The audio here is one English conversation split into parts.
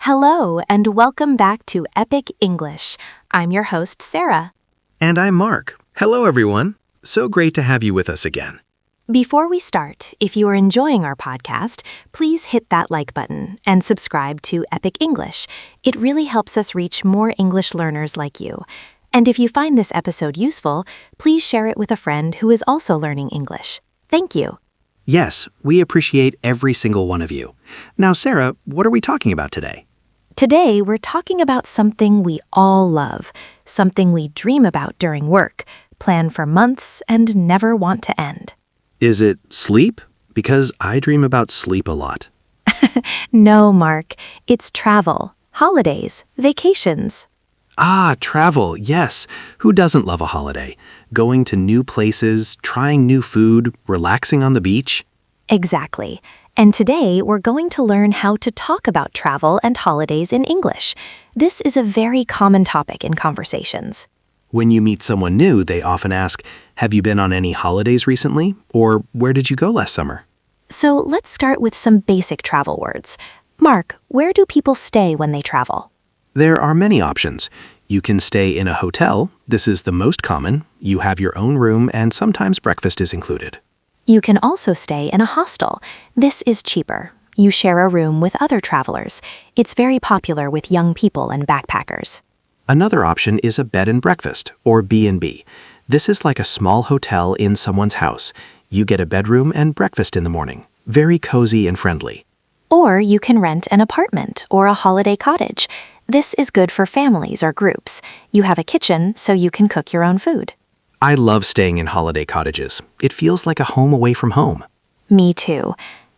Hello, and welcome back to Epic English. I'm your host, Sarah. And I'm Mark. Hello, everyone. So great to have you with us again. Before we start, if you are enjoying our podcast, please hit that like button and subscribe to Epic English. It really helps us reach more English learners like you. And if you find this episode useful, please share it with a friend who is also learning English. Thank you. Yes, we appreciate every single one of you. Now, Sarah, what are we talking about today? Today, we're talking about something we all love, something we dream about during work, plan for months, and never want to end. Is it sleep? Because I dream about sleep a lot. No, Mark. It's travel, holidays, vacations. Ah, travel, yes. Who doesn't love a holiday? Going to new places, trying new food, relaxing on the beach? Exactly. And today, we're going to learn how to talk about travel and holidays in English. This is a very common topic in conversations. When you meet someone new, they often ask, "Have you been on any holidays recently?" Or, "Where did you go last summer?" So let's start with some basic travel words. Mark, where do people stay when they travel? There are many options. You can stay in a hotel. This is the most common. You have your own room and sometimes breakfast is included. You can also stay in a hostel. This is cheaper. You share a room with other travelers. It's very popular with young people and backpackers. Another option is a bed and breakfast, or B&B. This is like a small hotel in someone's house. You get a bedroom and breakfast in the morning. Very cozy and friendly. Or you can rent an apartment or a holiday cottage. This is good for families or groups. You have a kitchen, so you can cook your own food. I love staying in holiday cottages. It feels like a home away from home. Me too.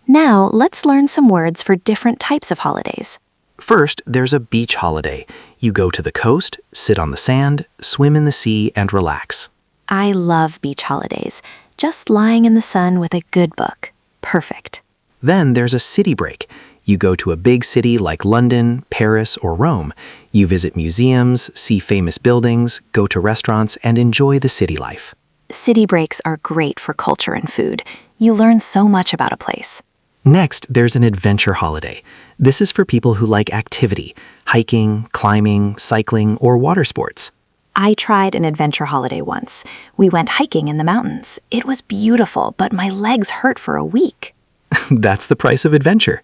Now, let's learn some words for different types of holidays. First, there's a beach holiday. You go to the coast, sit on the sand, swim in the sea, and relax. I love beach holidays. Just lying in the sun with a good book. Perfect. Then there's a city break. You go to a big city like London, Paris, or Rome. You visit museums, see famous buildings, go to restaurants, and enjoy the city life. City breaks are great for culture and food. You learn so much about a place. Next, there's an adventure holiday. This is for people who like activity, hiking, climbing, cycling, or water sports. I tried an adventure holiday once. We went hiking in the mountains. It was beautiful, but my legs hurt for a week. That's the price of adventure.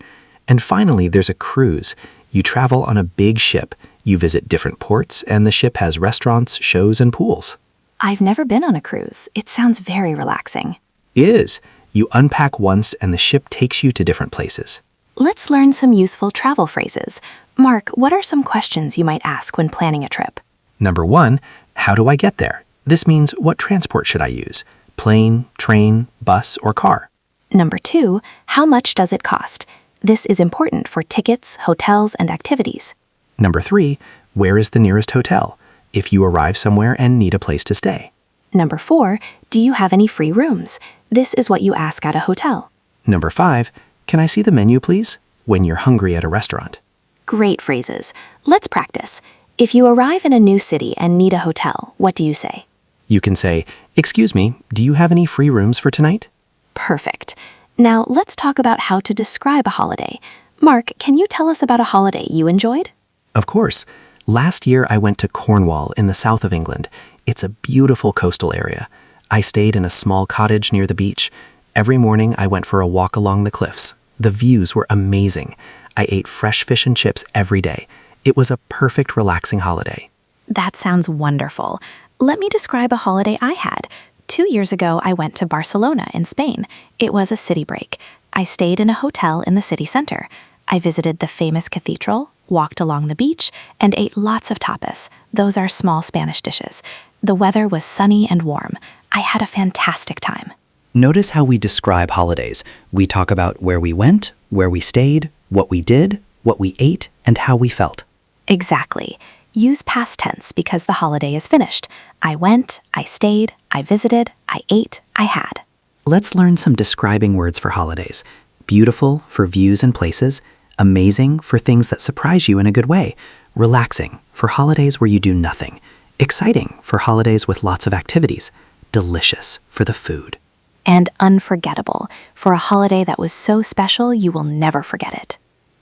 And finally, there's a cruise. You travel on a big ship. You visit different ports, and the ship has restaurants, shows, and pools. I've never been on a cruise. It sounds very relaxing. It is. You unpack once, and the ship takes you to different places. Let's learn some useful travel phrases. Mark, what are some questions you might ask when planning a trip? Number 1, how do I get there? This means, what transport should I use? Plane, train, bus, or car? Number 2, how much does it cost? This is important for tickets, hotels, and activities. Number 3, where is the nearest hotel? If you arrive somewhere and need a place to stay. Number 4, do you have any free rooms? This is what you ask at a hotel. Number 5, can I see the menu, please? When you're hungry at a restaurant. Great phrases. Let's practice. If you arrive in a new city and need a hotel, what do you say? You can say, "Excuse me, do you have any free rooms for tonight?" Perfect. Now, let's talk about how to describe a holiday. Mark, can you tell us about a holiday you enjoyed? Of course. Last year I went to Cornwall in the south of England. It's a beautiful coastal area. I stayed in a small cottage near the beach. Every morning I went for a walk along the cliffs. The views were amazing. I ate fresh fish and chips every day. It was a perfect, relaxing holiday. That sounds wonderful. Let me describe a holiday I had. 2 years ago, I went to Barcelona in Spain. It was a city break. I stayed in a hotel in the city center. I visited the famous cathedral, walked along the beach, and ate lots of tapas. Those are small Spanish dishes. The weather was sunny and warm. I had a fantastic time. Notice how we describe holidays. We talk about where we went, where we stayed, what we did, what we ate, and how we felt. Exactly. Use past tense because the holiday is finished. I went, I stayed, I visited, I ate, I had. Let's learn some describing words for holidays. Beautiful for views and places, amazing for things that surprise you in a good way, relaxing for holidays where you do nothing, exciting for holidays with lots of activities, delicious for the food. And unforgettable for a holiday that was so special you will never forget it.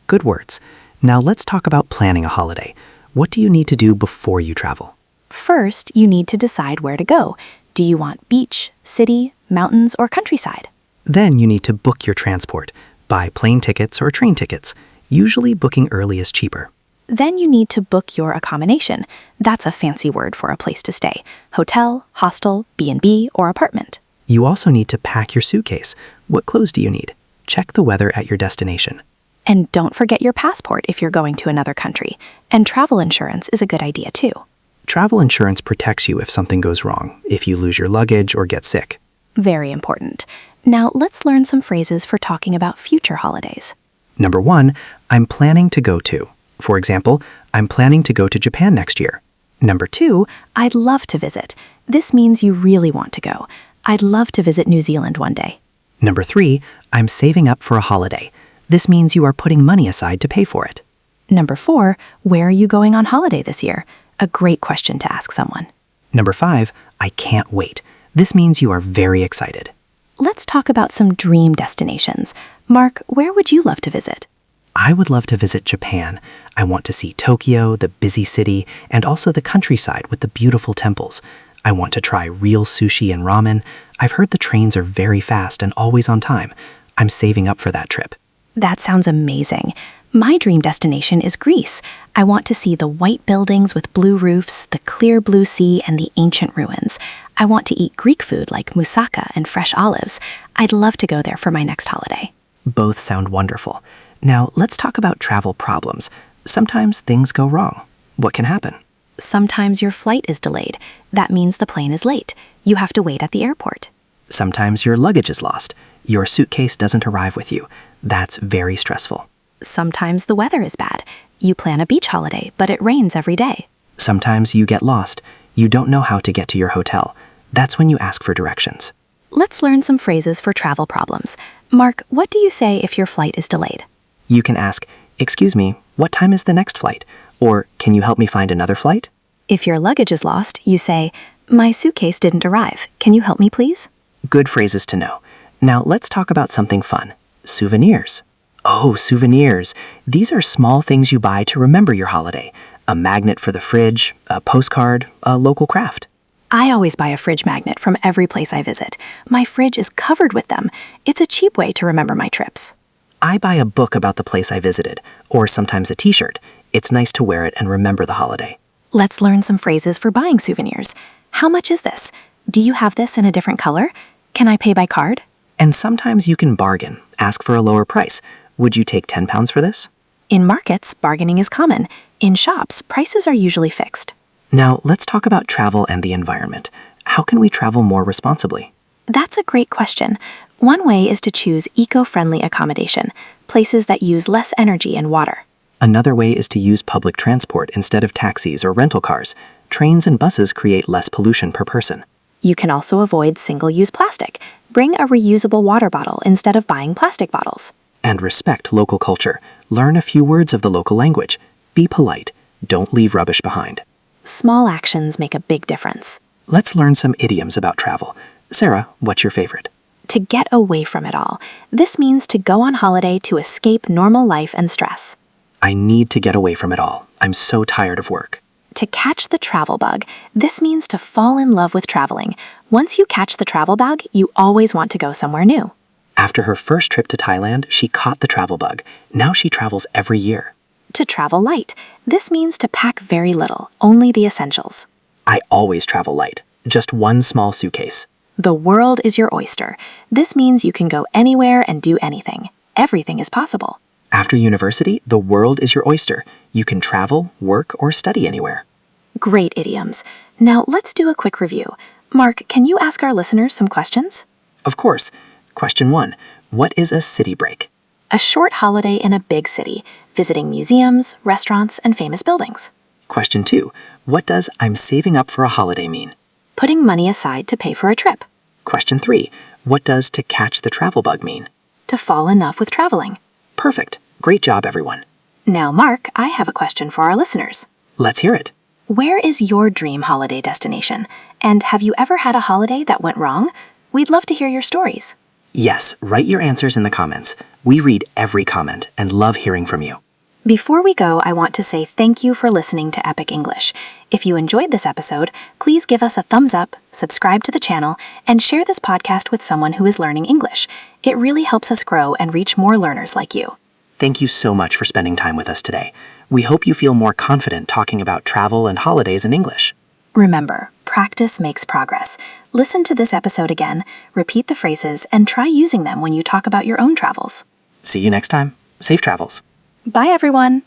Good words. Now let's talk about planning a holiday. What do you need to do before you travel? First, you need to decide where to go. Do you want beach, city, mountains, or countryside? Then you need to book your transport. Buy plane tickets or train tickets. Usually booking early is cheaper. Then you need to book your accommodation. That's a fancy word for a place to stay. Hotel, hostel, B&B, or apartment. You also need to pack your suitcase. What clothes do you need? Check the weather at your destination. And don't forget your passport if you're going to another country. And travel insurance is a good idea too. Travel insurance protects you if something goes wrong, if you lose your luggage or get sick. Very important. Now let's learn some phrases for talking about future holidays. Number 1, I'm planning to go to. For example, I'm planning to go to Japan next year. Number 2, I'd love to visit. This means you really want to go. I'd love to visit New Zealand one day. Number 3, I'm saving up for a holiday. This means you are putting money aside to pay for it. Number 4, where are you going on holiday this year? A great question to ask someone. Number 5, I can't wait. This means you are very excited. Let's talk about some dream destinations. Mark, where would you love to visit? I would love to visit Japan. I want to see Tokyo, the busy city, and also the countryside with the beautiful temples. I want to try real sushi and ramen. I've heard the trains are very fast and always on time. I'm saving up for that trip. That sounds amazing. My dream destination is Greece. I want to see the white buildings with blue roofs, the clear blue sea, and the ancient ruins. I want to eat Greek food like moussaka and fresh olives. I'd love to go there for my next holiday. Both sound wonderful. Now, let's talk about travel problems. Sometimes things go wrong. What can happen? Sometimes your flight is delayed. That means the plane is late. You have to wait at the airport. Sometimes your luggage is lost. Your suitcase doesn't arrive with you. That's very stressful. Sometimes the weather is bad. You plan a beach holiday, but it rains every day. Sometimes you get lost. You don't know how to get to your hotel. That's when you ask for directions. Let's learn some phrases for travel problems. Mark, what do you say if your flight is delayed? You can ask, "Excuse me, what time is the next flight?" Or, "Can you help me find another flight?" If your luggage is lost, you say, "My suitcase didn't arrive. Can you help me, please?" Good phrases to know. Now let's talk about something fun. Souvenirs. Oh, souvenirs. These are small things you buy to remember your holiday. A magnet for the fridge, a postcard, a local craft. I always buy a fridge magnet from every place I visit. My fridge is covered with them. It's a cheap way to remember my trips. I buy a book about the place I visited, or sometimes a t-shirt. It's nice to wear it and remember the holiday. Let's learn some phrases for buying souvenirs. How much is this? Do you have this in a different color? Can I pay by card? And sometimes you can bargain, ask for a lower price. Would you take £10 for this? In markets, bargaining is common. In shops, prices are usually fixed. Now let's talk about travel and the environment. How can we travel more responsibly? That's a great question. One way is to choose eco-friendly accommodation, places that use less energy and water. Another way is to use public transport instead of taxis or rental cars. Trains and buses create less pollution per person. You can also avoid single-use plastic. Bring a reusable water bottle instead of buying plastic bottles. And respect local culture. Learn a few words of the local language. Be polite. Don't leave rubbish behind. Small actions make a big difference. Let's learn some idioms about travel. Sarah, what's your favorite? To get away from it all. This means to go on holiday to escape normal life and stress. I need to get away from it all. I'm so tired of work. To catch the travel bug. This means to fall in love with traveling. Once you catch the travel bug, you always want to go somewhere new. After her first trip to Thailand, she caught the travel bug. Now she travels every year. To travel light. This means to pack very little, only the essentials. I always travel light. Just one small suitcase. The world is your oyster. This means you can go anywhere and do anything. Everything is possible. After university, the world is your oyster. You can travel, work, or study anywhere. Great idioms. Now let's do a quick review. Mark, can you ask our listeners some questions? Of course. Question 1. What is a city break? A short holiday in a big city, visiting museums, restaurants, and famous buildings. Question 2. What does "I'm saving up for a holiday" mean? Putting money aside to pay for a trip. Question 3. What does "to catch the travel bug" mean? To fall in love with traveling. Perfect. Great job, everyone. Now, Mark, I have a question for our listeners. Let's hear it. Where is your dream holiday destination? And have you ever had a holiday that went wrong? We'd love to hear your stories. Yes, write your answers in the comments. We read every comment and love hearing from you. Before we go, I want to say thank you for listening to Epic English. If you enjoyed this episode, please give us a thumbs up, subscribe to the channel, and share this podcast with someone who is learning English. It really helps us grow and reach more learners like you. Thank you so much for spending time with us today. We hope you feel more confident talking about travel and holidays in English. Remember, practice makes progress. Listen to this episode again, repeat the phrases, and try using them when you talk about your own travels. See you next time. Safe travels. Bye, everyone.